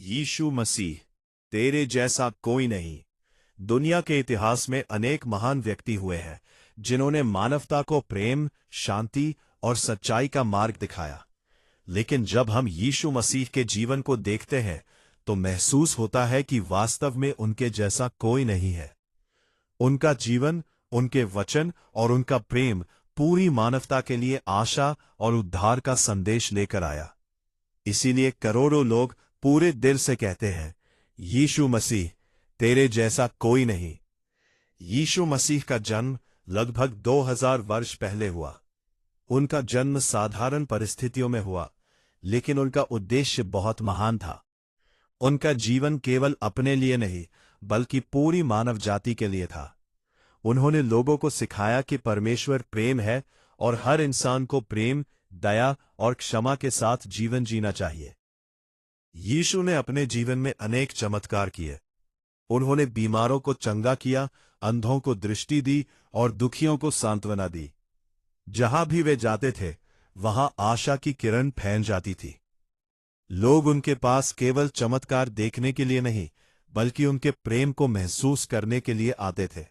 यीशु मसीह, तेरे जैसा कोई नहीं। दुनिया के इतिहास में अनेक महान व्यक्ति हुए हैं जिन्होंने मानवता को प्रेम, शांति और सच्चाई का मार्ग दिखाया। लेकिन जब हम यीशु मसीह के जीवन को देखते हैं तो महसूस होता है कि वास्तव में उनके जैसा कोई नहीं है। उनका जीवन, उनके वचन और उनका प्रेम पूरी मानवता के लिए आशा और उद्धार का संदेश लेकर आया। इसीलिए करोड़ों लोग पूरे दिल से कहते हैं, यीशु मसीह, तेरे जैसा कोई नहीं। यीशु मसीह का जन्म लगभग 2000 वर्ष पहले हुआ। उनका जन्म साधारण परिस्थितियों में हुआ, लेकिन उनका उद्देश्य बहुत महान था। उनका जीवन केवल अपने लिए नहीं, बल्कि पूरी मानव जाति के लिए था। उन्होंने लोगों को सिखाया कि परमेश्वर प्रेम है और हर इंसान को प्रेम, दया और क्षमा के साथ जीवन जीना चाहिए। यीशु ने अपने जीवन में अनेक चमत्कार किए। उन्होंने बीमारों को चंगा किया, अंधों को दृष्टि दी और दुखियों को सांत्वना दी। जहां भी वे जाते थे, वहां आशा की किरण फैल जाती थी। लोग उनके पास केवल चमत्कार देखने के लिए नहीं, बल्कि उनके प्रेम को महसूस करने के लिए आते थे।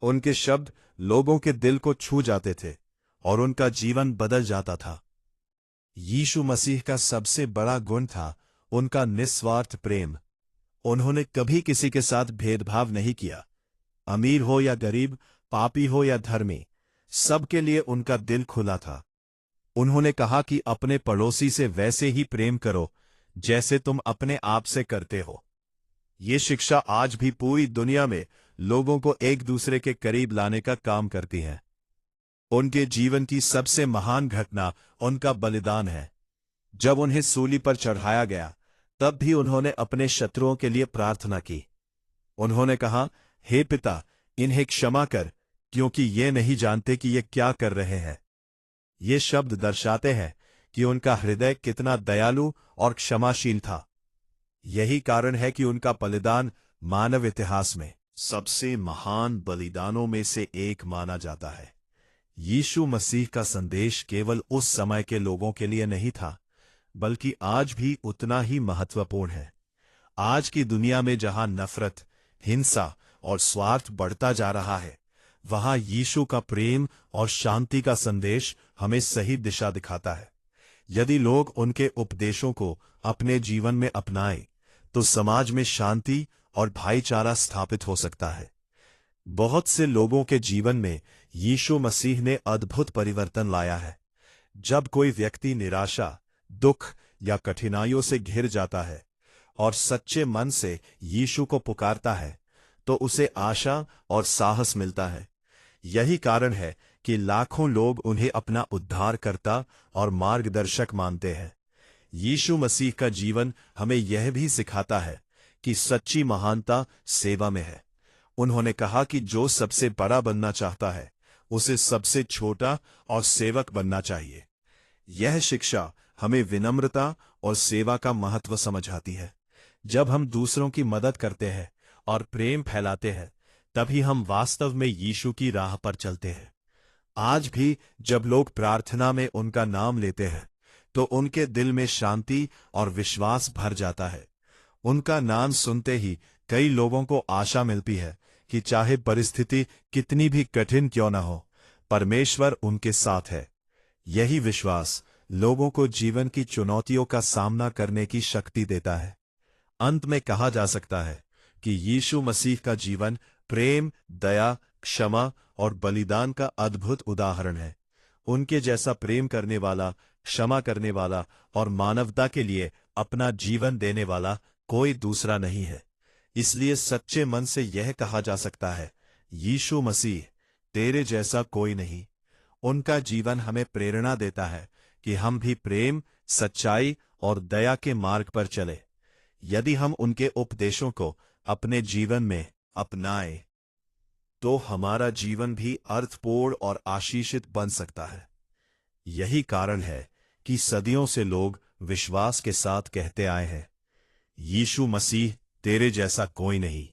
उनके शब्द लोगों के दिल को छू जाते थे और उनका जीवन बदल जाता था। यीशु मसीह का सबसे बड़ा गुण था उनका निस्वार्थ प्रेम। उन्होंने कभी किसी के साथ भेदभाव नहीं किया। अमीर हो या गरीब, पापी हो या धर्मी, सबके लिए उनका दिल खुला था। उन्होंने कहा कि अपने पड़ोसी से वैसे ही प्रेम करो जैसे तुम अपने आप से करते हो। ये शिक्षा आज भी पूरी दुनिया में लोगों को एक दूसरे के करीब लाने का काम करती है। उनके जीवन की सबसे महान घटना उनका बलिदान है। जब उन्हें सूली पर चढ़ाया गया, तब भी उन्होंने अपने शत्रुओं के लिए प्रार्थना की। उन्होंने कहा, हे पिता, इन्हें क्षमा कर, क्योंकि ये नहीं जानते कि ये क्या कर रहे हैं। ये शब्द दर्शाते हैं कि उनका हृदय कितना दयालु और क्षमाशील था। यही कारण है कि उनका बलिदान मानव इतिहास में सबसे महान बलिदानों में से एक माना जाता है। यीशु मसीह का संदेश केवल उस समय के लोगों के लिए नहीं था, बल्कि आज भी उतना ही महत्वपूर्ण है। आज की दुनिया में जहां नफरत, हिंसा और स्वार्थ बढ़ता जा रहा है, वहां यीशु का प्रेम और शांति का संदेश हमें सही दिशा दिखाता है। यदि लोग उनके उपदेशों को अपने जीवन में अपनाएं, तो समाज में शांति और भाईचारा स्थापित हो सकता है। बहुत से लोगों के जीवन में यीशु मसीह ने अद्भुत परिवर्तन लाया है। जब कोई व्यक्ति निराशा, दुख या कठिनाइयों से घिर जाता है और सच्चे मन से यीशु को पुकारता है, तो उसे आशा और साहस मिलता है। यही कारण है कि लाखों लोग उन्हें अपना उद्धारकर्ता और मार्गदर्शक मानते हैं। यीशु मसीह का जीवन हमें यह भी सिखाता है कि सच्ची महानता सेवा में है। उन्होंने कहा कि जो सबसे बड़ा बनना चाहता है, उसे सबसे छोटा और सेवक बनना चाहिए। यह शिक्षा हमें विनम्रता और सेवा का महत्व समझाती है। जब हम दूसरों की मदद करते हैं और प्रेम फैलाते हैं, तभी हम वास्तव में यीशु की राह पर चलते हैं। आज भी जब लोग प्रार्थना में उनका नाम लेते हैं, तो उनके दिल में शांति और विश्वास भर जाता है। उनका नाम सुनते ही कई लोगों को आशा मिलती है कि चाहे परिस्थिति कितनी भी कठिन क्यों न हो, परमेश्वर उनके साथ है। यही विश्वास लोगों को जीवन की चुनौतियों का सामना करने की शक्ति देता है। अंत में कहा जा सकता है कि यीशु मसीह का जीवन प्रेम, दया, क्षमा और बलिदान का अद्भुत उदाहरण है। उनके जैसा प्रेम करने वाला, क्षमा करने वाला और मानवता के लिए अपना जीवन देने वाला कोई दूसरा नहीं है। इसलिए सच्चे मन से यह कहा जा सकता है, यीशु मसीह, तेरे जैसा कोई नहीं। उनका जीवन हमें प्रेरणा देता है कि हम भी प्रेम, सच्चाई और दया के मार्ग पर चले। यदि हम उनके उपदेशों को अपने जीवन में अपनाएं, तो हमारा जीवन भी अर्थपूर्ण और आशीषित बन सकता है। यही कारण है कि सदियों से लोग विश्वास के साथ कहते आए हैं, यीशु मसीह, तेरे जैसा कोई नहीं।